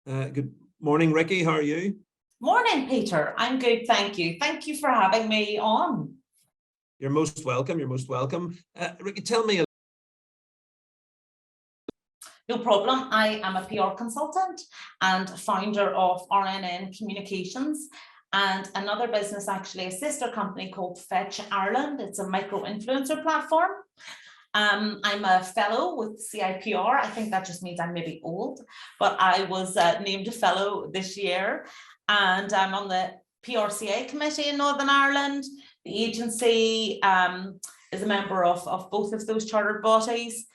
Good morning, Riki. How are you? Morning, Peter. I'm good, thank you. Thank you for having me on. You're most welcome. You're most welcome. Riki, tell me. No problem. I am a PR consultant and founder of RNN Communications and another business, actually a sister company called Fetch Ireland. It's a micro-influencer platform. I'm a fellow with CIPR. I think that just means I'm maybe old, but I was named a fellow this year, and I'm on the PRCA committee in Northern Ireland. The agency is a member of both of those chartered bodies,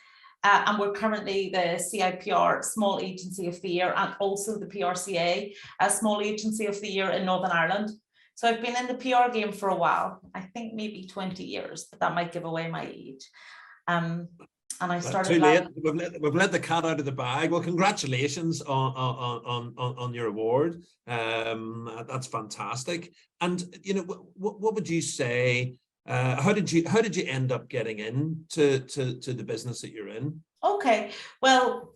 and we're currently the CIPR Small Agency of the Year and also the PRCA Small Agency of the Year in Northern Ireland. So I've been in the PR game for a while, I think maybe 20 years, but that might give away my age. And I started. Too late. We've let the cat out of the bag. Well, congratulations on your award. That's fantastic. And you know, what would you say? How did you end up getting into the business that you're in? Okay, well,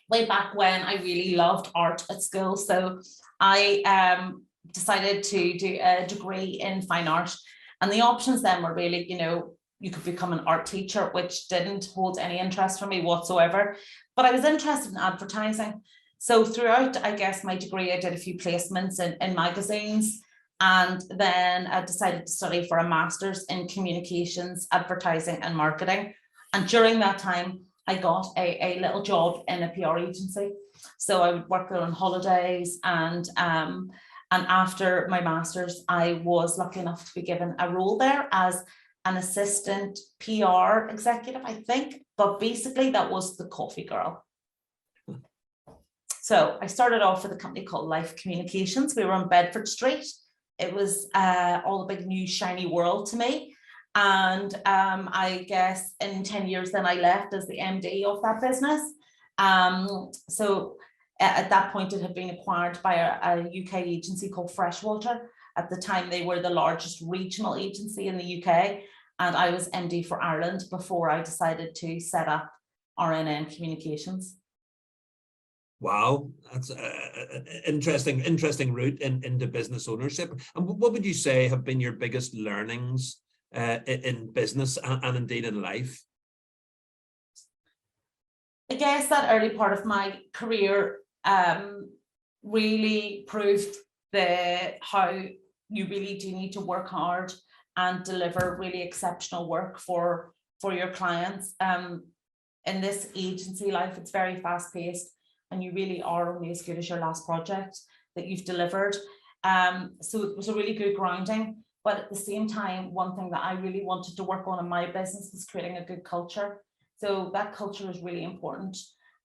way back when I really loved art at school, so I decided to do a degree in fine art, and the options then were really, you know, you could become an art teacher, which didn't hold any interest for me whatsoever, but I was interested in advertising. So throughout, I guess, my degree, I did a few placements in magazines, and then I decided to study for a master's in communications, advertising and marketing. And during that time, I got a little job in a PR agency. So I would work there on holidays, and after my master's, I was lucky enough to be given a role there as an assistant PR executive, I think, but basically that was the coffee girl. So I started off with a company called Life Communications. We were on Bedford Street. It was all a big new shiny world to me. And I guess in 10 years then I left as the MD of that business. So at that point it had been acquired by a UK agency called Freshwater. At the time they were the largest regional agency in the UK. And I was MD for Ireland before I decided to set up RNN Communications. Wow, that's an interesting route into business ownership. And what would you say have been your biggest learnings in business and indeed in life? I guess that early part of my career really proved how you really do need to work hard and deliver really exceptional work for your clients. In this agency life, it's very fast paced and you really are only as good as your last project that you've delivered. So it was a really good grounding, but at the same time, one thing that I really wanted to work on in my business was creating a good culture. So that culture is really important.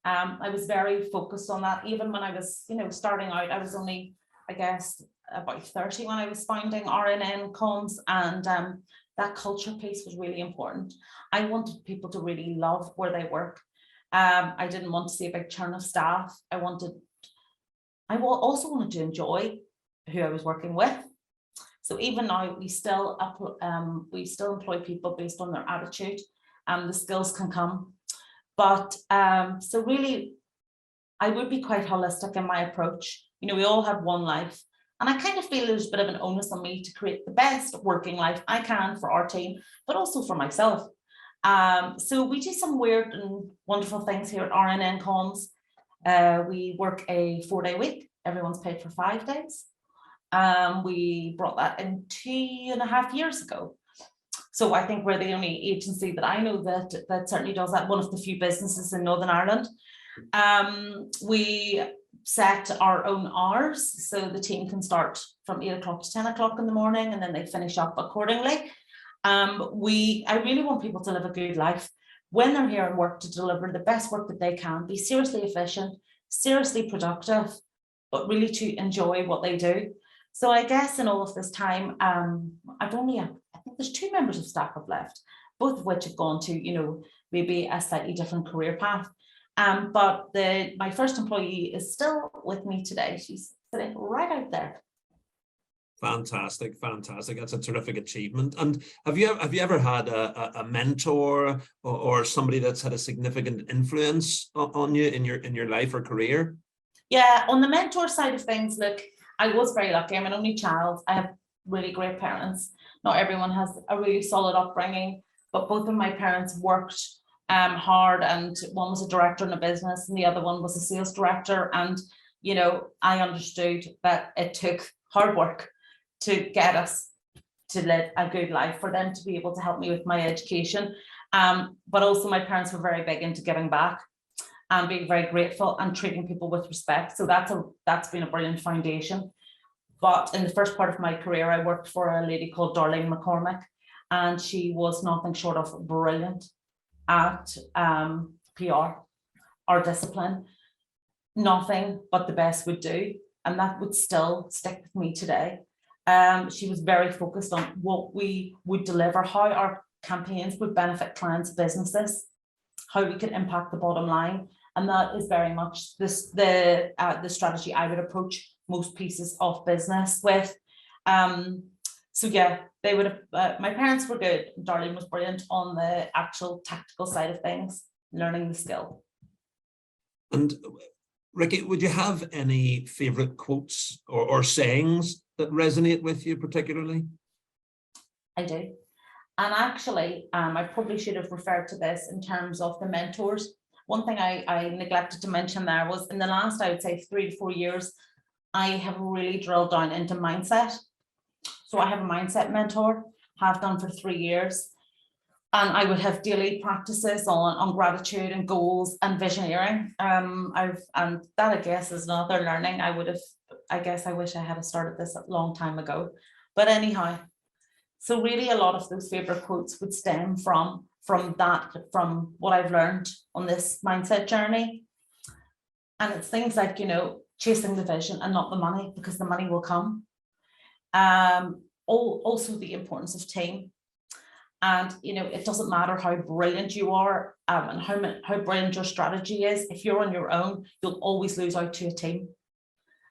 I was very focused on that. Even when I was, you know, starting out, I was only, I guess, about 30 when I was founding RNN Comms, and that culture piece was really important. I wanted people to really love where they work. I didn't want to see a big churn of staff. I also wanted to enjoy who I was working with. So even now we still employ people based on their attitude, and the skills can come. But so really, I would be quite holistic in my approach. You know, we all have one life. And I kind of feel there's a bit of an onus on me to create the best working life I can for our team, but also for myself. So we do some weird and wonderful things here at RNN Comms. We work a 4-day week. Everyone's paid for 5 days. We brought that in 2.5 years ago. So I think we're the only agency that I know that certainly does that. One of the few businesses in Northern Ireland. We set our own hours, so the team can start from 8 o'clock to 10 o'clock in the morning, and then they finish up accordingly. I really want people to live a good life when they're here and work, to deliver the best work that they can, be seriously efficient, seriously productive, but really to enjoy what they do. So I guess in all of this time, I think there's 2 members of staff have left, both of which have gone to, you know, maybe a slightly different career path. But my first employee is still with me today. She's sitting right out there. Fantastic, fantastic. That's a terrific achievement. And have you ever had a mentor or somebody that's had a significant influence on you in your life or career? Yeah, on the mentor side of things, look, I was very lucky. I'm an only child. I have really great parents. Not everyone has a really solid upbringing, but both of my parents worked hard, and one was a director in a business and the other one was a sales director. And, you know, I understood that it took hard work to get us to live a good life, for them to be able to help me with my education. But also my parents were very big into giving back and being very grateful and treating people with respect. So that's been a brilliant foundation. But in the first part of my career, I worked for a lady called Darlene McCormick, and she was nothing short of brilliant at PR or discipline. Nothing but the best would do, and that would still stick with me today. She was very focused on what we would deliver, how our campaigns would benefit clients' businesses, how we could impact the bottom line. And that is very much the strategy I would approach most pieces of business with. So yeah, they would have, my parents were good. Darlene was brilliant on the actual tactical side of things, learning the skill. And Riki, would you have any favorite quotes or sayings that resonate with you particularly? I do. And actually, I probably should have referred to this in terms of the mentors. One thing I neglected to mention there was, in the last, I would say 3 to 4 years, I have really drilled down into mindset. So I have a mindset mentor, have done for 3 years. And I would have daily practices on gratitude and goals and visioneering. And that, I guess, is another learning. I guess I wish I had started this a long time ago. But anyhow, so really a lot of those favorite quotes would stem from what I've learned on this mindset journey. And it's things like, you know, chasing the vision and not the money, because the money will come. Also the importance of team. And, you know, it doesn't matter how brilliant you are and how brilliant your strategy is. If you're on your own, you'll always lose out to a team.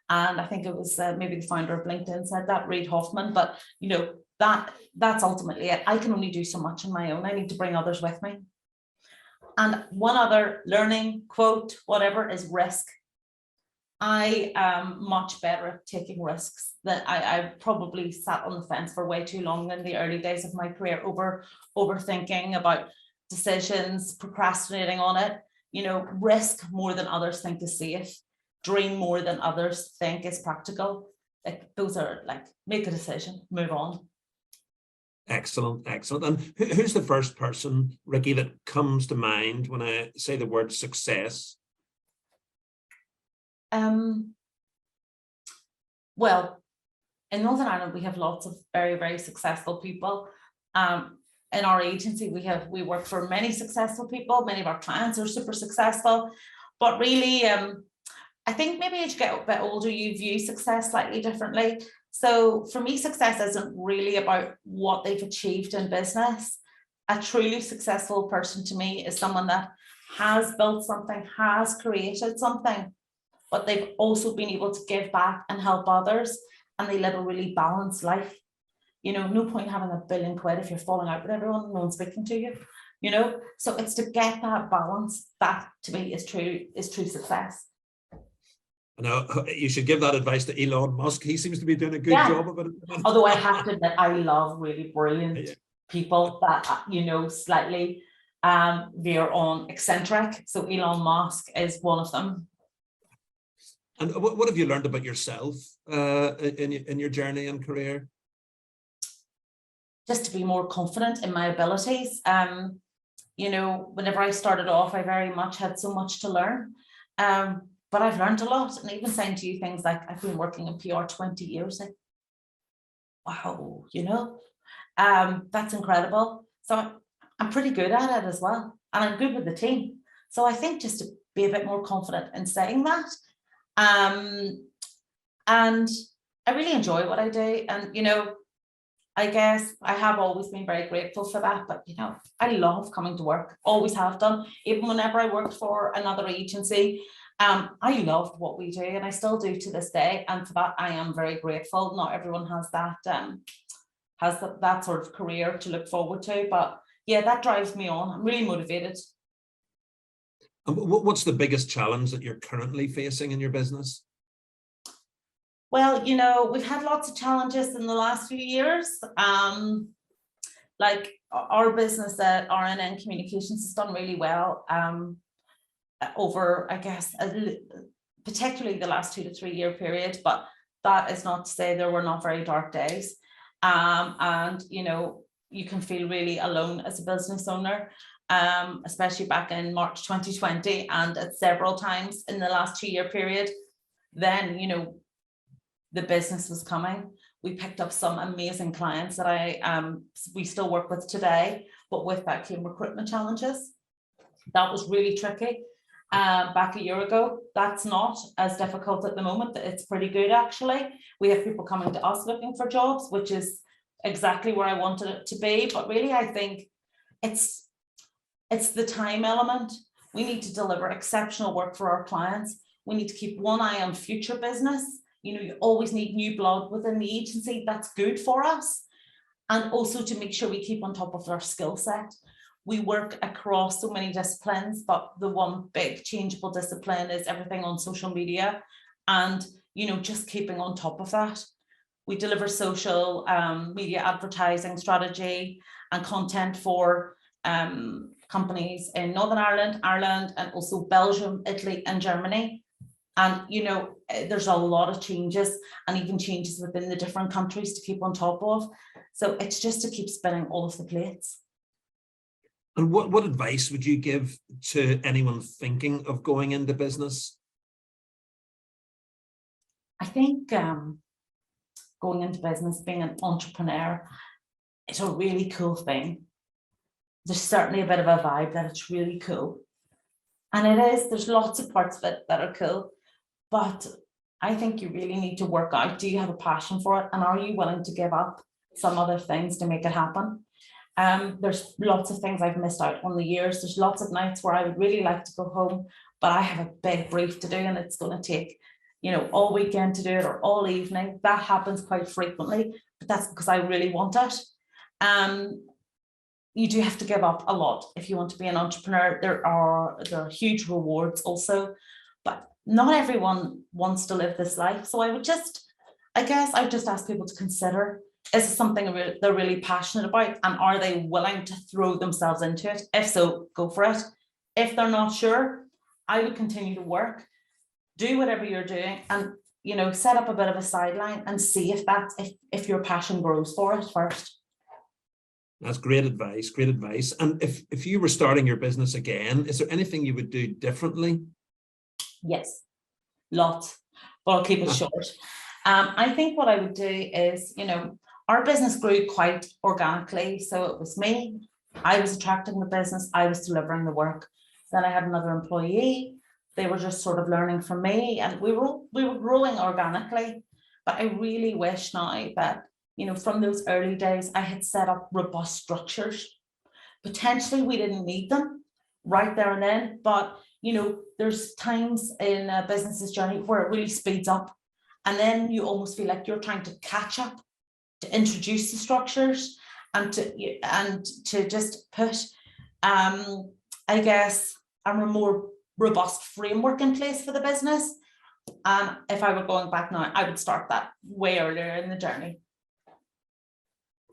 And I think it was maybe the founder of LinkedIn said that, Reid Hoffman. But, you know, that's ultimately it. I can only do so much on my own. I need to bring others with me. And one other learning quote, whatever, is risk. I am much better at taking risks. That I probably sat on the fence for way too long in the early days of my career, overthinking about decisions, procrastinating on it. You know, risk more than others think is safe, dream more than others think is practical. Like, those are like, make a decision, move on. Excellent, excellent. And who's the first person, Riki, that comes to mind when I say the word success? Well, in Northern Ireland, we have lots of very, very successful people. In our agency, we work for many successful people. Many of our clients are super successful. But really, I think maybe as you get a bit older, you view success slightly differently. So for me, success isn't really about what they've achieved in business. A truly successful person to me is someone that has built something, has created something, but they've also been able to give back and help others, and they live a really balanced life. You know, no point having £1 billion if you're falling out with everyone, no one's speaking to you, you know? So it's to get that balance, that to me is true success. Now, you should give that advice to Elon Musk. He seems to be doing a good job of it. Although I have to admit, I love really brilliant people that, you know, slightly veer on eccentric. So Elon Musk is one of them. And what have you learned about yourself in your journey and career? Just to be more confident in my abilities. You know, whenever I started off, I very much had so much to learn. But I've learned a lot, and even saying to you things like, I've been working in PR 20 years. Like, wow, you know, that's incredible. So I'm pretty good at it as well. And I'm good with the team. So I think just to be a bit more confident in saying that. And I really enjoy what I do. And, you know, I guess I have always been very grateful for that. But, you know, I love coming to work, always have done. Even whenever I worked for another agency, I loved what we do, and I still do to this day. And for that, I am very grateful. Not everyone has that that sort of career to look forward to. But yeah, that drives me on. I'm really motivated. And what's the biggest challenge that you're currently facing in your business? Well, we've had lots of challenges in the last few years. Like our business at RNN Communications has done really well over, I guess, particularly the last 2 to 3 year period, but that is not to say there were not very dark days. And, you can feel really alone as a business owner, especially back in March 2020 and at several times in the last 2 year period. Then, the business was coming. We picked up some amazing clients that we still work with today, but with that came recruitment challenges. That was really tricky. Back a year ago, that's not as difficult at the moment. It's pretty good, actually. We have people coming to us looking for jobs, which is exactly where I wanted it to be. But really, I think it's the time element. We need to deliver exceptional work for our clients. We need to keep one eye on future business. You always need new blood within the agency. That's good for us. And also to make sure we keep on top of our skill set. We work across so many disciplines, but the one big changeable discipline is everything on social media. And, just keeping on top of that. We deliver social media advertising strategy and content for companies in Northern Ireland, and also Belgium, Italy, and Germany. And, there's a lot of changes and even changes within the different countries to keep on top of. So it's just to keep spinning all of the plates. And what advice would you give to anyone thinking of going into business? I think going into business, being an entrepreneur, it's a really cool thing. There's certainly a bit of a vibe that it's really cool. And there's lots of parts of it that are cool. But I think you really need to work out, do you have a passion for it? And are you willing to give up some other things to make it happen? There's lots of things I've missed out on the years. There's lots of nights where I would really like to go home, but I have a big brief to do and it's going to take, all weekend to do it or all evening. That happens quite frequently, but that's because I really want it. You do have to give up a lot if you want to be an entrepreneur. There are huge rewards also, but not everyone wants to live this life. So I would just ask people to consider, is it something they're really passionate about, and are they willing to throw themselves into it? If so, go for it. If they're not sure, I would continue to work, do whatever you're doing, and set up a bit of a sideline and see if your passion grows for it first. That's great advice, great advice. And if you were starting your business again, is there anything you would do differently? Yes, lots, but I'll keep it short. I think what I would do is, our business grew quite organically. So it was me, I was attracting the business, I was delivering the work. Then I had another employee, they were just sort of learning from me, and we were growing organically. But I really wish now that, from those early days, I had set up robust structures. Potentially we didn't need them right there and then, but there's times in a business's journey where it really speeds up, and then you almost feel like you're trying to catch up, to introduce the structures and to just put, I guess, a more robust framework in place for the business. And if I were going back now, I would start that way earlier in the journey.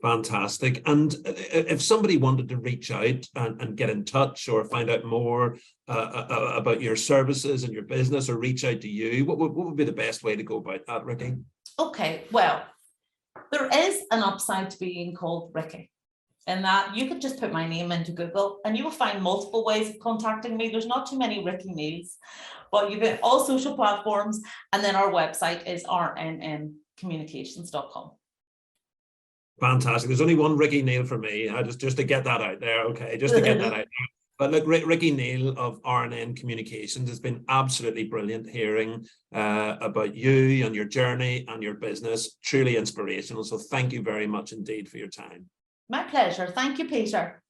Fantastic. And if somebody wanted to reach out and get in touch or find out more about your services and your business, or reach out to you, what would be the best way to go about that, Riki? Okay, well, there is an upside to being called Riki, in that you could just put my name into Google and you will find multiple ways of contacting me. There's not too many Riki Neills, but you get all social platforms, and then our website is rnncommunications.com. Fantastic. There's only one Riki Neill for me. Just to get that out there. Okay, just to get that out there. But look, Riki Neill of RNN Communications, has been absolutely brilliant hearing about you and your journey and your business. Truly inspirational. So thank you very much indeed for your time. My pleasure. Thank you, Peter.